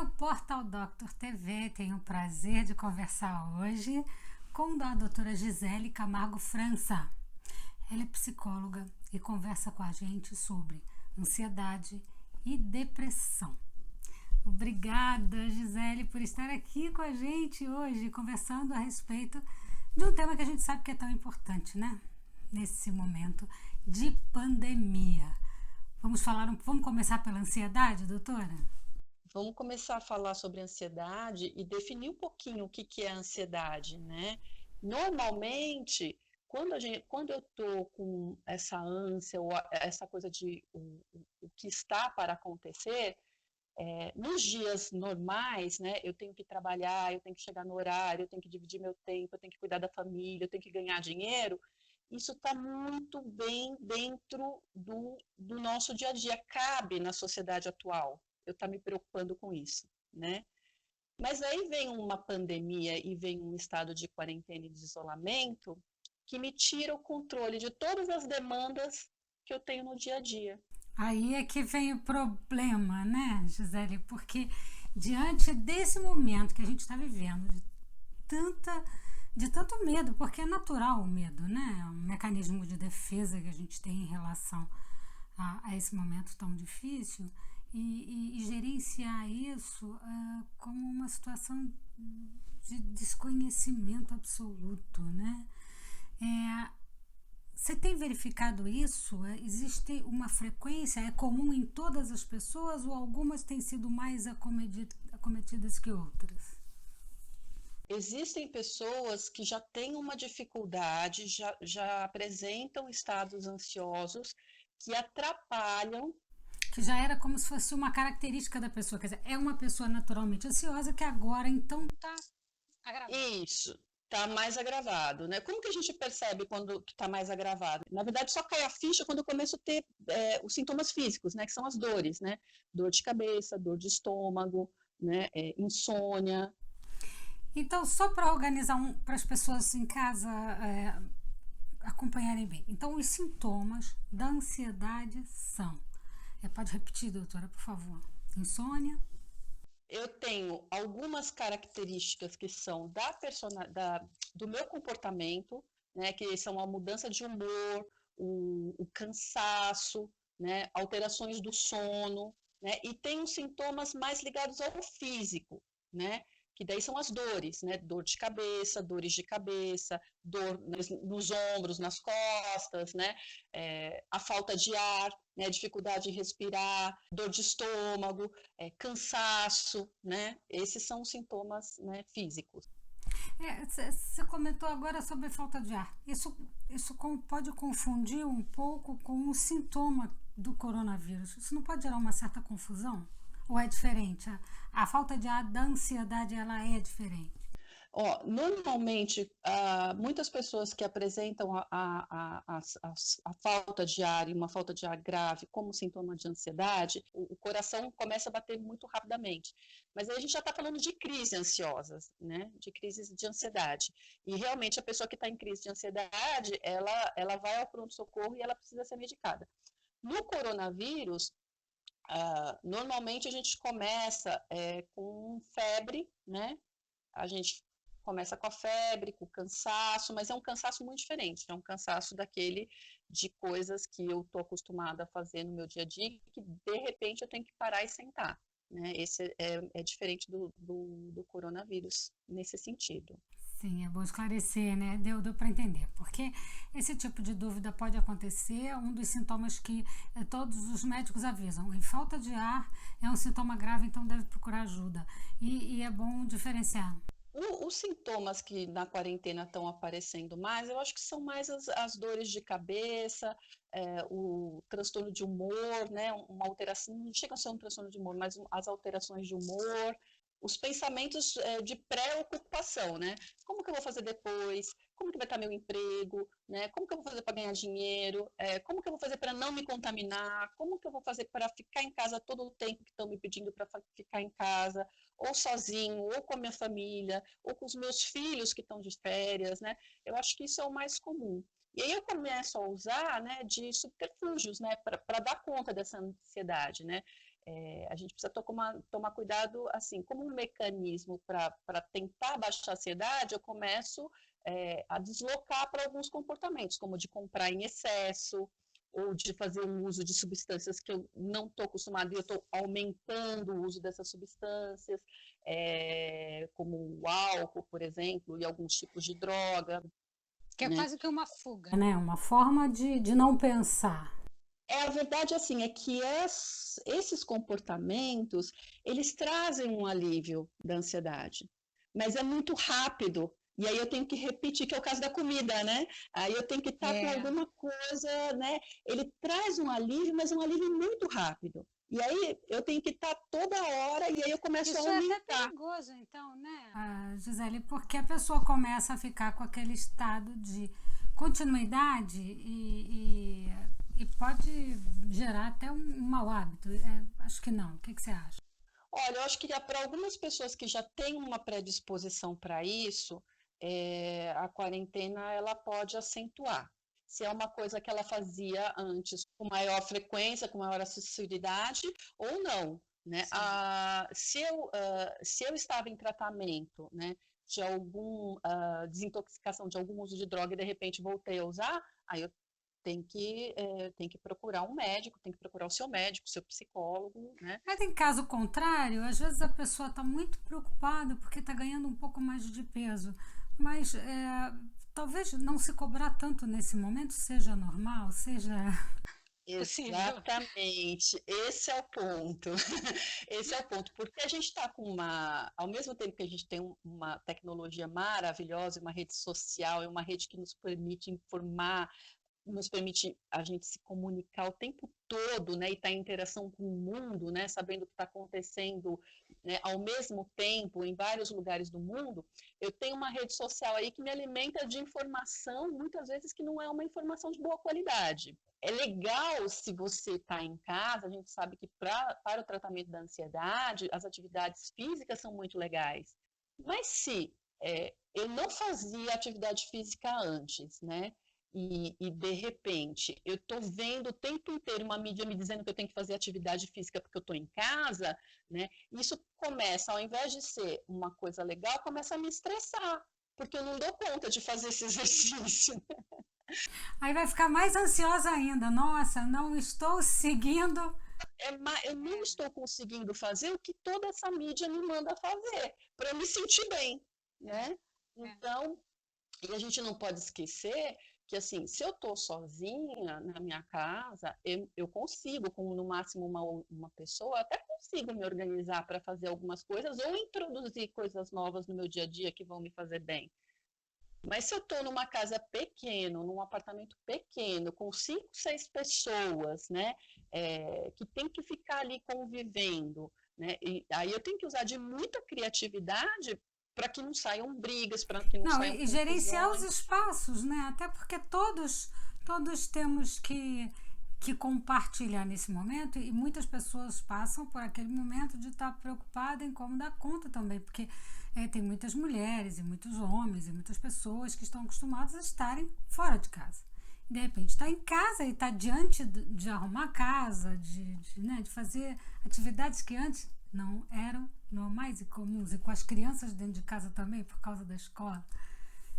o Portal Doctor TV tem o prazer de conversar hoje com a doutora Gisele Camargo França. Ela é psicóloga e conversa com a gente sobre ansiedade e depressão. Obrigada, Gisele, por estar aqui com a gente hoje, conversando a respeito de um tema que a gente sabe que é tão importante, né? Nesse momento de pandemia. Vamos começar pela ansiedade, doutora? Vamos começar a falar sobre ansiedade e definir um pouquinho o que é a ansiedade, né? Normalmente, quando eu estou com essa ânsia ou essa coisa de o que está para acontecer, nos dias normais, né? Eu tenho que trabalhar, eu tenho que chegar no horário, eu tenho que dividir meu tempo, eu tenho que cuidar da família, eu tenho que ganhar dinheiro. Isso está muito bem dentro do nosso dia a dia, cabe na sociedade atual. Eu estou me preocupando com isso, né? Mas aí vem uma pandemia e vem um estado de quarentena e de isolamento que me tira o controle de todas as demandas que eu tenho no dia a dia. Aí é que vem o problema, né, Gisele? Porque diante desse momento que a gente está vivendo, tanta, de tanto medo, porque é natural o medo, né? É um mecanismo de defesa que a gente tem em relação a esse momento tão difícil. E gerenciar isso como uma situação de desconhecimento absoluto, né? É, Você tem verificado isso? Existe uma frequência? É comum em todas as pessoas ou algumas têm sido mais acometidas que outras? Existem pessoas que já têm uma dificuldade, já apresentam estados ansiosos que atrapalham. Que já era como se fosse uma característica da pessoa. Quer dizer, é uma pessoa naturalmente ansiosa que agora então está agravada. Isso, está mais agravado, né? Como que a gente percebe quando está mais agravado? Na verdade, só cai a ficha quando eu começo a ter os sintomas físicos, né? Que são as dores, né? Dor de cabeça, dor de estômago, né? Insônia. Então, só para organizar para as pessoas em casa acompanharem bem. Então, os sintomas da ansiedade são. Pode repetir, doutora, por favor. Insônia. Eu tenho algumas características que são do meu comportamento, né, que são a mudança de humor, o cansaço, né, alterações do sono, né, e tem os sintomas mais ligados ao físico, né, que daí são as dores, né, dor de cabeça, dores de cabeça, dor nos ombros, nas costas, né, a falta de ar, né, dificuldade de respirar, dor de estômago, cansaço, né? Esses são os sintomas, né, físicos. Você comentou agora sobre falta de ar. Isso pode confundir um pouco com o sintoma do coronavírus. Isso não pode gerar uma certa confusão? Ou é diferente? A falta de ar da ansiedade ela é diferente? Ó, normalmente, muitas pessoas que apresentam a falta de ar e uma falta de ar grave como sintoma de ansiedade, o coração começa a bater muito rapidamente. Mas aí a gente já está falando de crises ansiosas, né? De crises de ansiedade. E realmente a pessoa que está em crise de ansiedade, ela vai ao pronto-socorro e ela precisa ser medicada. No coronavírus, normalmente a gente começa com febre, né? A gente começa com a febre, com o cansaço, mas é um cansaço muito diferente. É um cansaço daquele de coisas que eu estou acostumada a fazer no meu dia a dia e que de repente eu tenho que parar e sentar. Né? Esse é diferente do coronavírus nesse sentido. Sim, é bom esclarecer, né? Deu para entender. Porque esse tipo de dúvida pode acontecer. Um dos sintomas que todos os médicos avisam. Em falta de ar é um sintoma grave, então deve procurar ajuda. E é bom diferenciar. Os sintomas que na quarentena estão aparecendo mais, eu acho que são mais as dores de cabeça, o transtorno de humor, né? Uma alteração, não chega a ser um transtorno de humor, mas as alterações de humor, os pensamentos de preocupação, né? Como que eu vou fazer depois? Como que vai estar meu emprego? Né? Como que eu vou fazer para ganhar dinheiro? Como que eu vou fazer para não me contaminar? Como que eu vou fazer para ficar em casa todo o tempo que estão me pedindo para ficar em casa? Ou sozinho, ou com a minha família, ou com os meus filhos que estão de férias, né? Eu acho que isso é o mais comum. E aí eu começo a usar, né, de subterfúgios, né, para dar conta dessa ansiedade, né? A gente precisa tomar cuidado, assim, como um mecanismo para tentar baixar a ansiedade, eu começo a deslocar para alguns comportamentos, como de comprar em excesso, ou de fazer um uso de substâncias que eu não estou acostumada e eu estou aumentando o uso dessas substâncias, como o álcool, por exemplo, e alguns tipos de droga, Que é né? quase que uma fuga, né? Uma forma de não pensar. A verdade assim, é que esses comportamentos, eles trazem um alívio da ansiedade, mas é muito rápido. E aí eu tenho que repetir, que é o caso da comida, né? Aí eu tenho que estar com alguma coisa, né? Ele traz um alívio, mas um alívio muito rápido. E aí eu tenho que estar toda hora e aí eu começo a Isso é até aumentar. perigoso, então, né? Gisele, porque a pessoa começa a ficar com aquele estado de continuidade e pode gerar até um mau hábito. Acho que não. O que você acha? Olha, eu acho que para algumas pessoas que já têm uma predisposição para isso, a quarentena ela pode acentuar. Se é uma coisa que ela fazia antes com maior frequência, com maior assiduidade, ou não, né? Se eu estava em tratamento, né, de algum desintoxicação de algum uso de droga e de repente voltei a usar, aí eu tem que procurar um médico, tem que procurar o seu psicólogo, né? Mas em caso contrário, às vezes a pessoa está muito preocupada porque está ganhando um pouco mais de peso, mas talvez não se cobrar tanto nesse momento seja normal, seja possível. Exatamente, esse é o ponto. Esse é o ponto, porque a gente está com ao mesmo tempo que a gente tem uma tecnologia maravilhosa, uma rede social, uma rede que nos permite informar, nos permite a gente se comunicar o tempo todo, né, e estar em interação com o mundo, né, sabendo o que está acontecendo, né, ao mesmo tempo em vários lugares do mundo, eu tenho uma rede social aí que me alimenta de informação, muitas vezes que não é uma informação de boa qualidade. É legal se você está em casa, a gente sabe que para o tratamento da ansiedade, as atividades físicas são muito legais, mas se eu não fazia atividade física antes, né? E de repente eu estou vendo o tempo inteiro uma mídia me dizendo que eu tenho que fazer atividade física porque eu estou em casa, né? Isso começa, ao invés de ser uma coisa legal, começa a me estressar, porque eu não dou conta de fazer esse exercício. Aí vai ficar mais ansiosa ainda. Nossa, não estou seguindo. Eu não estou conseguindo fazer o que toda essa mídia me manda fazer, para eu me sentir bem, né? Então, e a gente não pode esquecer que, assim, se eu estou sozinha na minha casa, eu consigo, com no máximo uma pessoa, até consigo me organizar para fazer algumas coisas ou introduzir coisas novas no meu dia a dia que vão me fazer bem. Mas se eu estou numa casa pequena, num apartamento pequeno, com 5, 6 pessoas, né, que tem que ficar ali convivendo, né, e aí eu tenho que usar de muita criatividade para que não saiam brigas, para que não Não, saiam e gerenciar os confusões. espaços, né? Até porque todos temos que compartilhar nesse momento e muitas pessoas passam por aquele momento de estar preocupada em como dar conta também, porque tem muitas mulheres e muitos homens e muitas pessoas que estão acostumados a estarem fora de casa. De repente está em casa e está diante de arrumar casa, né, de fazer atividades que antes não eram normais e comuns, e com as crianças dentro de casa também, por causa da escola.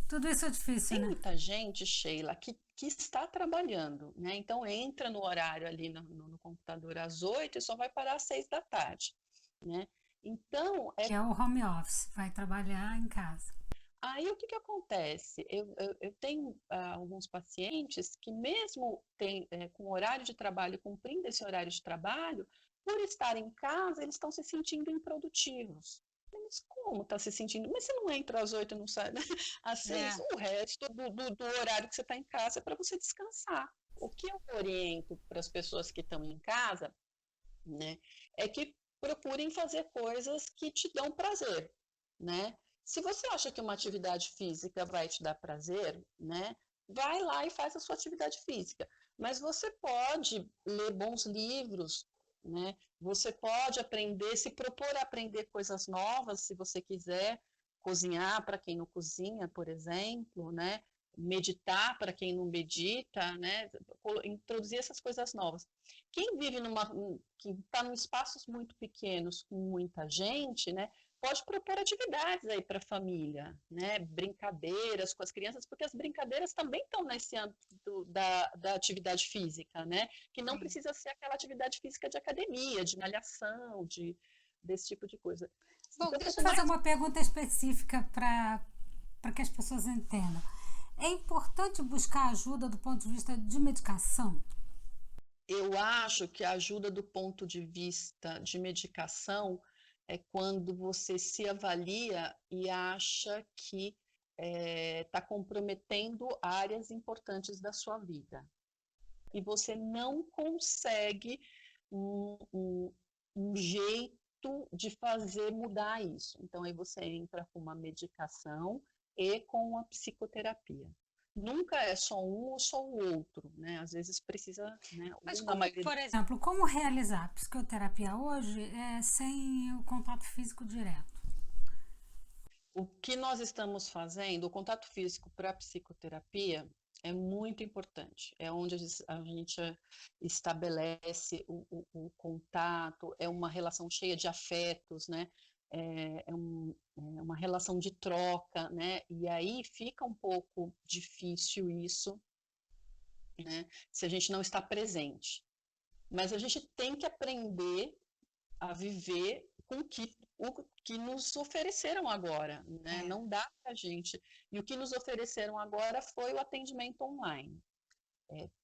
Tudo isso é difícil, Tem né? muita gente, Sheila, que está trabalhando, né? Então entra no horário ali no computador às 8 e só vai parar às 6 da tarde, né? Então, Que é o home office, vai trabalhar em casa. aí o que que acontece? Eu tenho alguns pacientes que mesmo com horário de trabalho, cumprindo esse horário de trabalho, por estar em casa, eles estão se sentindo improdutivos. Mas como está se sentindo? Mas você não entra às 8 e não sai, né? Às 6, o resto do horário que você está em casa é para você descansar. O que eu oriento para as pessoas que estão em casa, né, é que procurem fazer coisas que te dão prazer, né? Se você acha que uma atividade física vai te dar prazer, né, vai lá e faz a sua atividade física. Mas você pode ler bons livros, né? Você pode aprender, se propor a aprender coisas novas, se você quiser cozinhar para quem não cozinha, por exemplo, né? Meditar para quem não medita, né? Introduzir essas coisas novas. Quem vive que está em espaços muito pequenos, com muita gente, né, pode propor atividades aí para a família, né, brincadeiras com as crianças, porque as brincadeiras também estão nesse âmbito da atividade física, né, que não Sim. precisa ser aquela atividade física de academia, de malhação, desse tipo de coisa. Bom, Então, deixa quanto eu fazer mais uma pergunta específica para que as pessoas entendam. É importante buscar ajuda do ponto de vista de medicação? eu acho que a ajuda do ponto de vista de medicação é quando você se avalia e acha que está comprometendo áreas importantes da sua vida. E você não consegue um jeito de fazer mudar isso. Então, aí você entra com uma medicação e com a psicoterapia. Nunca é só um ou só o outro, né? Às vezes precisa, né? Mas Na como, maioria por exemplo, como realizar psicoterapia hoje sem o contato físico direto? O que nós estamos fazendo, o contato físico para a psicoterapia é muito importante. É onde a gente estabelece o contato, é uma relação cheia de afetos, né? É uma relação de troca, né? E aí fica um pouco difícil isso, né? Se a gente não está presente. Mas a gente tem que aprender a viver com o que nos ofereceram agora, né? É. Não dá para a gente. E o que nos ofereceram agora foi o atendimento online.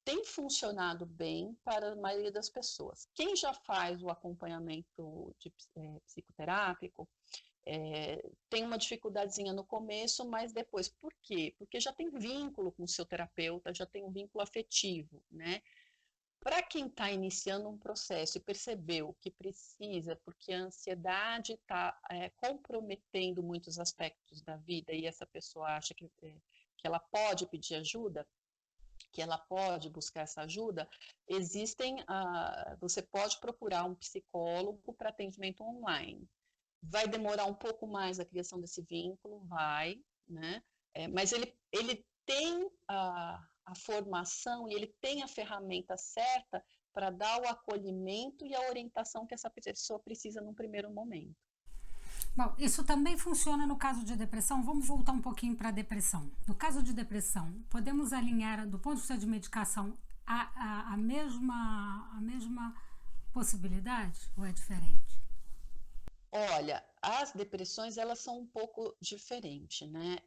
Tem funcionado bem para a maioria das pessoas. Quem já faz o acompanhamento psicoterápico tem uma dificuldadezinha no começo, mas depois. Por quê? Porque já tem vínculo com o seu terapeuta, já tem um vínculo afetivo, né? Para quem está iniciando um processo e percebeu que precisa, porque a ansiedade está comprometendo muitos aspectos da vida e essa pessoa acha que ela pode pedir ajuda, que ela pode buscar essa ajuda, você pode procurar um psicólogo para atendimento online. Vai demorar um pouco mais a criação desse vínculo, vai, né? Mas ele tem a formação e ele tem a ferramenta certa para dar o acolhimento e a orientação que essa pessoa precisa num primeiro momento. Bom, isso também funciona no caso de depressão. Vamos voltar um pouquinho para a depressão. No caso de depressão, podemos alinhar, do ponto de vista de medicação, a mesma possibilidade ou é diferente? Olha, as depressões elas são um pouco diferentes, né?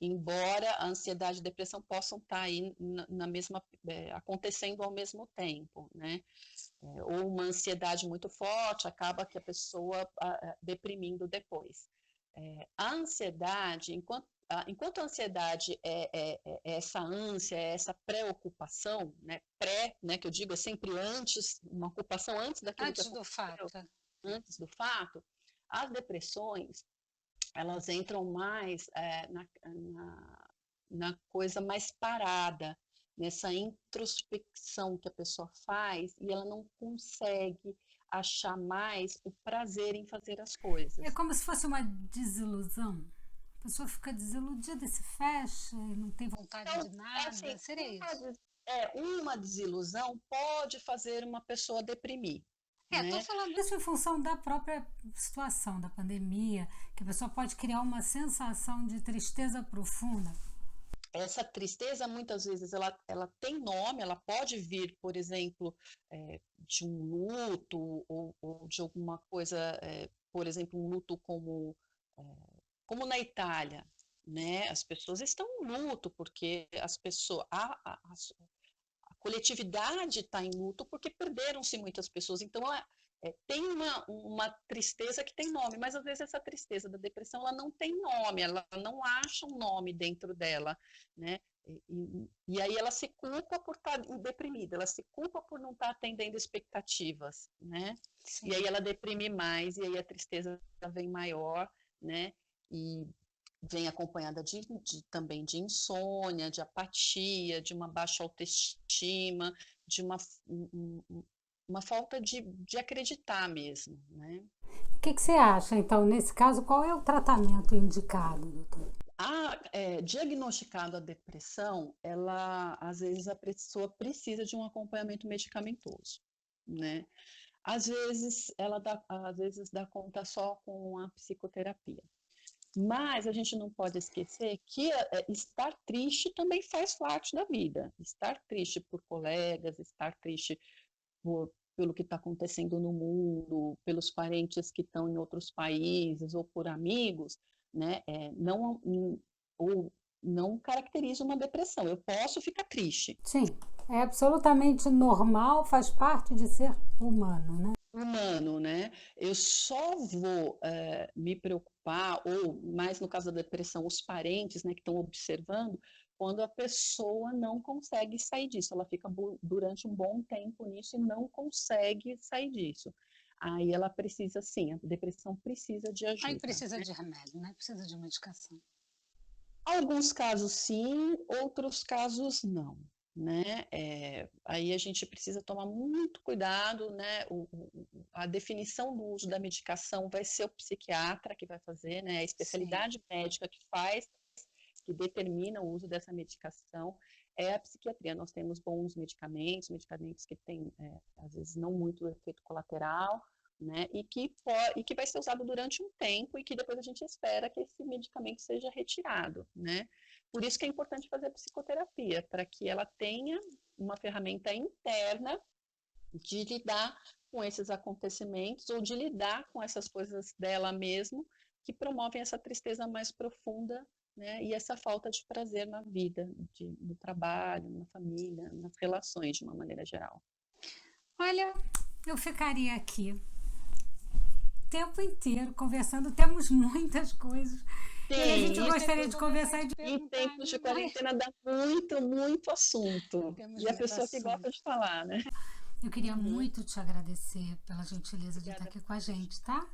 Embora a ansiedade e a depressão possam estar aí na mesma, acontecendo ao mesmo tempo, né? Ou uma ansiedade muito forte acaba que a pessoa deprimindo depois. A ansiedade, enquanto a ansiedade é essa ânsia, é essa preocupação, né? Né, que eu digo é sempre antes, uma ocupação antes daquilo que Antes do aconteceu, fato. antes do fato, as depressões, elas entram mais na coisa mais parada, nessa introspecção que a pessoa faz e ela não consegue achar mais o prazer em fazer as É coisas. como se fosse uma desilusão. A pessoa fica desiludida e se fecha e não tem vontade Então, de é assim, nada. Seria isso. uma desilusão pode fazer uma pessoa deprimir, Estou né? falando isso em função da própria situação da pandemia, que a pessoa pode criar uma sensação de tristeza profunda. Essa tristeza, muitas vezes, ela tem nome, ela pode vir, por exemplo, de um luto ou de alguma coisa, por exemplo, um luto como na Itália, né? As pessoas estão em luto porque as pessoas, a coletividade está em luto porque perderam-se muitas pessoas. Então, tem uma tristeza que tem nome, mas às vezes essa tristeza da depressão ela não tem nome, ela não acha um nome dentro dela, né? E aí ela se culpa por estar deprimida, ela se culpa por não estar atendendo expectativas, né? E aí Sim. ela deprime mais, e aí a tristeza vem maior, né? E vem acompanhada também de insônia, de apatia, de uma baixa autoestima, de uma falta de acreditar mesmo, né? O que você acha, então, nesse caso, qual é o tratamento indicado, doutor? Diagnosticado a depressão, às vezes a pessoa precisa de um acompanhamento medicamentoso. né? Às vezes dá conta só com a psicoterapia. Mas a gente não pode esquecer que estar triste também faz parte da vida. Estar triste por colegas, estar triste pelo que está acontecendo no mundo, pelos parentes que estão em outros países ou por amigos, né? Ou não caracteriza uma depressão. Eu posso ficar triste. Sim, é absolutamente normal, faz parte de ser humano, né? Humano, né? Eu só vou me preocupar, ou mais no caso da depressão, os parentes, né, que estão observando, quando a pessoa não consegue sair disso, ela fica durante um bom tempo nisso e não consegue sair disso. Aí ela precisa, sim, a depressão precisa de Aí ajuda. precisa de remédio, né? Precisa de medicação. Alguns casos sim, outros casos não, né? Aí a gente precisa tomar muito cuidado, né? A definição do uso da medicação vai ser o psiquiatra que vai fazer, né? A Sim. especialidade médica que faz, que determina o uso dessa medicação é a psiquiatria. Nós temos bons medicamentos, medicamentos que têm, às vezes, não muito efeito colateral, né? E que vai ser usado durante um tempo e que depois a gente espera que esse medicamento seja retirado, né? Por isso que é importante fazer a psicoterapia, para que ela tenha uma ferramenta interna de lidar com esses acontecimentos ou de lidar com essas coisas dela mesmo que promovem essa tristeza mais profunda, né? E essa falta de prazer na vida, no trabalho, na família, nas relações de uma maneira geral. Olha, eu ficaria aqui o tempo inteiro conversando, temos muitas coisas. E a gente Sim, gostaria de conversar e de em perguntar, tempos de né? Mas quarentena dá muito, muito assunto. temos E a muito pessoa que gosta assunto. de falar, né? Eu queria Uhum. muito te agradecer pela gentileza de estar Obrigada. aqui com a gente, tá?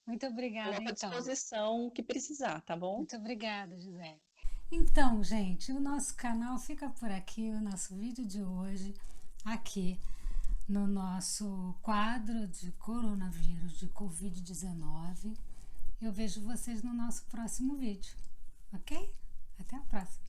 Muito obrigada, Coloco à então. disposição o que precisar, tá bom? Muito obrigada, Gisele. Então, gente, o nosso canal fica por aqui, o nosso vídeo de hoje, aqui no nosso quadro de coronavírus, de Covid-19. Eu vejo vocês no nosso próximo vídeo, ok? Até a próxima!